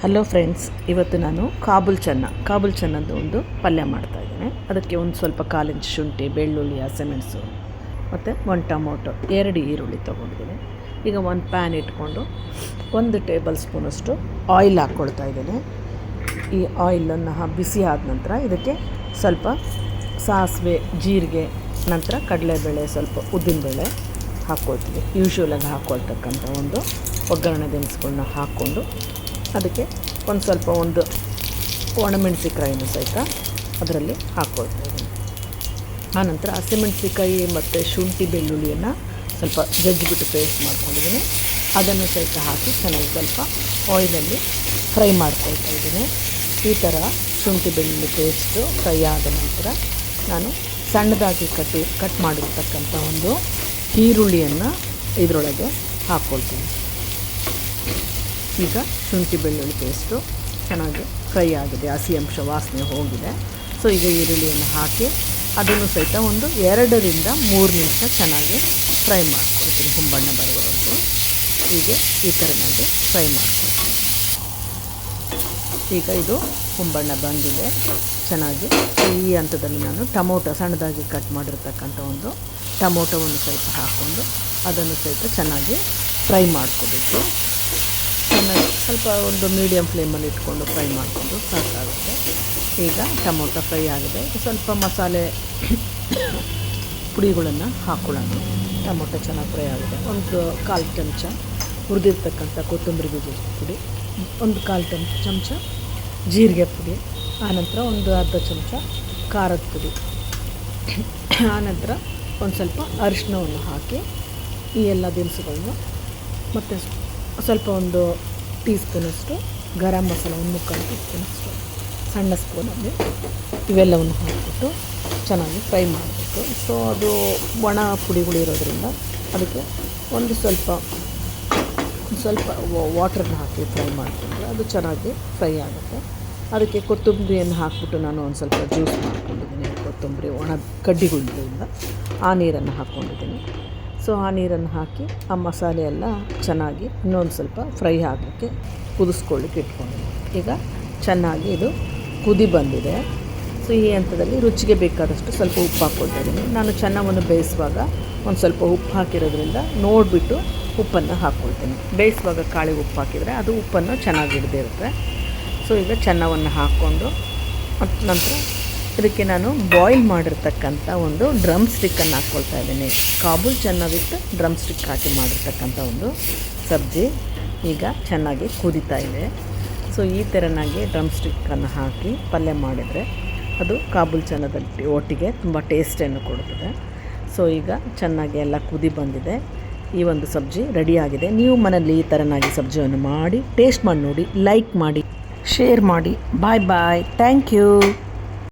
Hello friends, ಇವತ್ತು ನಾನು ಕಾಬೂಲ್ ಚೆನ್ನದ್ದು ಒಂದು ಪಲ್ಯ ಮಾಡ್ತಾಯಿದ್ದೇನೆ. ಅದಕ್ಕೆ ಒಂದು ಸ್ವಲ್ಪ ಕಾಲಿಂಚು ಶುಂಠಿ, ಬೆಳ್ಳುಳ್ಳಿ, ಹಸಿಮೆಣಸು ಮತ್ತು ಒಂದು ಟೊಮೊಟೊ, 2 ಈರುಳ್ಳಿ ತೊಗೊಂಡಿದ್ದೀನಿ. ಈಗ ಒಂದು ಪ್ಯಾನ್ ಇಟ್ಕೊಂಡು 1 ಟೇಬಲ್ ಸ್ಪೂನಷ್ಟು ಆಯಿಲ್ ಹಾಕ್ಕೊಳ್ತಾ ಇದ್ದೇನೆ. ಈ ಆಯಿಲನ್ನು ಬಿಸಿ ಆದ ನಂತರ ಇದಕ್ಕೆ ಸ್ವಲ್ಪ ಸಾಸಿವೆ, ಜೀರಿಗೆ, ನಂತರ ಕಡಲೆಬೇಳೆ, ಸ್ವಲ್ಪ ಉದ್ದಿನಬೇಳೆ ಹಾಕ್ಕೊಳ್ತೀವಿ. ಯೂಶ್ವಲಾಗಿ ಹಾಕ್ಕೊಳ್ತಕ್ಕಂಥ ಒಂದು ಒಗ್ಗರಣೆ ದಿನಸುಗಳನ್ನ ಹಾಕ್ಕೊಂಡು ಅದಕ್ಕೆ ಒಂದು ಒಣಮೆಣಸಿಕಾಯಿನೂ ಸಹಿತ ಅದರಲ್ಲಿ ಹಾಕ್ಕೊಳ್ತಾ ಇದ್ದೀನಿ. ಆನಂತರ ಹಸಿಮೆಣಸಿಕಾಯಿ ಮತ್ತು ಶುಂಠಿ, ಬೆಳ್ಳುಳ್ಳಿಯನ್ನು ಸ್ವಲ್ಪ ಜಜ್ಜಿಬಿಟ್ಟು ಪೇಸ್ಟ್ ಮಾಡ್ಕೊಂಡಿದ್ದೀನಿ. ಅದನ್ನು ಸಹಿತ ಹಾಕಿ ಚೆನ್ನಾಗಿ ಸ್ವಲ್ಪ ಆಯಿಲಲ್ಲಿ ಫ್ರೈ ಮಾಡ್ಕೊಳ್ತಾ ಇದ್ದೀನಿ. ಈ ಥರ ಶುಂಠಿ ಬೆಳ್ಳುಳ್ಳಿ ಪೇಸ್ಟು ಫ್ರೈ ಆದ ನಂತರ ನಾನು ಸಣ್ಣದಾಗಿ ಕಟ್ ಮಾಡಿರ್ತಕ್ಕಂಥ ಒಂದು ಈರುಳ್ಳಿಯನ್ನು ಇದರೊಳಗೆ ಹಾಕ್ಕೊಳ್ತೀನಿ. ಈಗ ಶುಂಠಿ ಬೆಳ್ಳುಳ್ಳಿ ಪೇಸ್ಟು ಚೆನ್ನಾಗಿ ಫ್ರೈ ಆಗಿದೆ, ಹಸಿ ಅಂಶ ವಾಸನೆ ಹೋಗಿದೆ. ಸೊ ಈಗ ಈರುಳ್ಳಿಯನ್ನು ಹಾಕಿ ಅದನ್ನು ಸಹಿತ ಒಂದು 2 ರಿಂದ 3 ನಿಮಿಷ ಚೆನ್ನಾಗಿ ಫ್ರೈ ಮಾಡ್ಕೊಳ್ತೀನಿ, ಹೊಂಬಣ್ಣ ಬರುವವರೆಗೂ. ಹೀಗೆ ಈ ಥರನಾಗಿ ಫ್ರೈ ಮಾಡ್ಕೊಳ್ತೀನಿ. ಈಗ ಇದು ಹೊಂಬಣ್ಣ ಬಂದಿದೆ ಚೆನ್ನಾಗಿ. ಈ ಹಂತದಲ್ಲಿ ನಾನು ಸಣ್ಣದಾಗಿ ಕಟ್ ಮಾಡಿರ್ತಕ್ಕಂಥ ಒಂದು ಟೊಮೊಟೊವನ್ನು ಸಹಿತ ಹಾಕ್ಕೊಂಡು ಅದನ್ನು ಸಹಿತ ಚೆನ್ನಾಗಿ ಫ್ರೈ ಮಾಡ್ಕೋಬೇಕು. ಚೆನ್ನಾಗಿ ಸ್ವಲ್ಪ ಒಂದು ಮೀಡಿಯಮ್ ಫ್ಲೇಮಲ್ಲಿ ಇಟ್ಕೊಂಡು ಫ್ರೈ ಮಾಡಿಕೊಂಡು ಸಾಕಾಗುತ್ತೆ. ಈಗ ಟೊಮೊಟೊ ಫ್ರೈ ಆಗಿದೆ. ಸ್ವಲ್ಪ ಮಸಾಲೆ ಪುಡಿಗಳನ್ನು ಹಾಕ್ಕೊಳ್ಳೋಣ. ಟೊಮೊಟೊ ಚೆನ್ನಾಗಿ ಫ್ರೈ ಆಗಿದೆ. ಒಂದು 1/4 ಚಮಚ ಹುರಿದಿರ್ತಕ್ಕಂಥ ಕೊತ್ತಂಬರಿ ಬೀಜದ ಪುಡಿ, ಒಂದು 1/4 ಚಮಚ ಜೀರಿಗೆ ಪುಡಿ, ಆನಂತರ ಒಂದು ಅರ್ಧ ಚಮಚ ಖಾರದ ಪುಡಿ, ಆನಂತರ ಒಂದು ಸ್ವಲ್ಪ ಅರಿಶಿನವನ್ನು ಹಾಕಿ ಈ ಎಲ್ಲ ದಿನಸುಗಳನ್ನು ಮತ್ತು ಸ್ವಲ್ಪ ಒಂದು ಟೀ ಸ್ಪೂನಷ್ಟು ಗರಂ ಮಸಾಲ, 1/3 ಟೀ ಸ್ಪೂನಷ್ಟು ಸಣ್ಣ ಸ್ಪೂನಲ್ಲಿ ಇವೆಲ್ಲವನ್ನು ಹಾಕಿಬಿಟ್ಟು ಚೆನ್ನಾಗಿ ಫ್ರೈ ಮಾಡಬೇಕು. ಸೊ ಅದು ಒಣ ಪುಡಿಗಳಿರೋದ್ರಿಂದ ಅದಕ್ಕೆ ಒಂದು ಸ್ವಲ್ಪ ವಾಟ್ರನ್ನ ಹಾಕಿ ಫ್ರೈ ಮಾಡಿಕೊಂಡ್ರೆ ಅದು ಚೆನ್ನಾಗಿ ಫ್ರೈ ಆಗುತ್ತೆ. ಅದಕ್ಕೆ ಕೊತ್ತಂಬರಿಯನ್ನು ಹಾಕಿಬಿಟ್ಟು ನಾನು ಒಂದು ಸ್ವಲ್ಪ ಜ್ಯೂಸ್ ಮಾಡ್ಕೊಂಡಿದ್ದೀನಿ. ಕೊತ್ತಂಬರಿ ಒಣ ಕಡ್ಡಿಗಳಿಂದ ಆ ನೀರನ್ನು ಹಾಕ್ಕೊಂಡಿದ್ದೀನಿ. ಸೊ ಆ ನೀರನ್ನು ಹಾಕಿ ಆ ಮಸಾಲೆ ಎಲ್ಲ ಚೆನ್ನಾಗಿ ಇನ್ನೊಂದು ಸ್ವಲ್ಪ ಫ್ರೈ ಆಗಲಿಕ್ಕೆ ಕುದಿಸ್ಕೊಳ್ಳಿಕ್ಕೆ ಇಟ್ಕೊಂಡಿದ್ದೀನಿ. ಈಗ ಚೆನ್ನಾಗಿ ಇದು ಕುದಿ ಬಂದಿದೆ. ಸೊ ಈ ಹಂತದಲ್ಲಿ ರುಚಿಗೆ ಬೇಕಾದಷ್ಟು ಸ್ವಲ್ಪ ಉಪ್ಪು ಹಾಕ್ಕೊಳ್ತಾ ಇದ್ದೀನಿ. ನಾನು ಚೆನ್ನವನ್ನು ಬೇಯಿಸುವಾಗ ಒಂದು ಸ್ವಲ್ಪ ಉಪ್ಪು ಹಾಕಿರೋದ್ರಿಂದ ನೋಡಿಬಿಟ್ಟು ಉಪ್ಪನ್ನು ಹಾಕ್ಕೊಳ್ತೀನಿ. ಬೇಯಿಸುವಾಗ ಕಾಳಿಗೆ ಉಪ್ಪು ಹಾಕಿದರೆ ಅದು ಉಪ್ಪನ್ನು ಚೆನ್ನಾಗಿ ಹಿಡಿದಿರುತ್ತೆ. ಸೊ ಈಗ ಚೆನ್ನವನ್ನು ಹಾಕ್ಕೊಂಡು ನಂತರ ಇದಕ್ಕೆ ನಾನು ಬಾಯ್ಲ್ ಮಾಡಿರ್ತಕ್ಕಂಥ ಒಂದು ಡ್ರಮ್ ಸ್ಟಿಕ್ಕನ್ನು ಹಾಕ್ಕೊಳ್ತಾ ಇದ್ದೀನಿ. ಕಾಬೂಲ್ ಚೆನ್ನ ವಿತ್ ಡ್ರಮ್ ಸ್ಟಿಕ್ ಹಾಕಿ ಮಾಡಿರ್ತಕ್ಕಂಥ ಒಂದು ಸಬ್ಜಿ ಈಗ ಚೆನ್ನಾಗಿ ಕುದೀತಾ ಇದೆ. ಸೊ ಈ ಥರನಾಗಿ ಡ್ರಮ್ ಸ್ಟಿಕ್ಕನ್ನು ಹಾಕಿ ಪಲ್ಯ ಮಾಡಿದರೆ ಅದು ಕಾಬೂಲ್ ಚೆನ್ನದಲ್ಲಿ ಒಟ್ಟಿಗೆ ತುಂಬ ಟೇಸ್ಟನ್ನು ಕೊಡುತ್ತದೆ. ಸೊ ಈಗ ಚೆನ್ನಾಗಿ ಎಲ್ಲ ಕುದಿ ಬಂದಿದೆ. ಈ ಒಂದು ಸಬ್ಜಿ ರೆಡಿಯಾಗಿದೆ. ನೀವು ಮನೆಯಲ್ಲಿ ಈ ಥರನಾಗಿ ಸಬ್ಜಿಯನ್ನು ಮಾಡಿ ಟೇಸ್ಟ್ ಮಾಡಿ ನೋಡಿ, ಲೈಕ್ ಮಾಡಿ, ಶೇರ್ ಮಾಡಿ. ಬಾಯ್ ಬಾಯ್, ಥ್ಯಾಂಕ್ ಯು.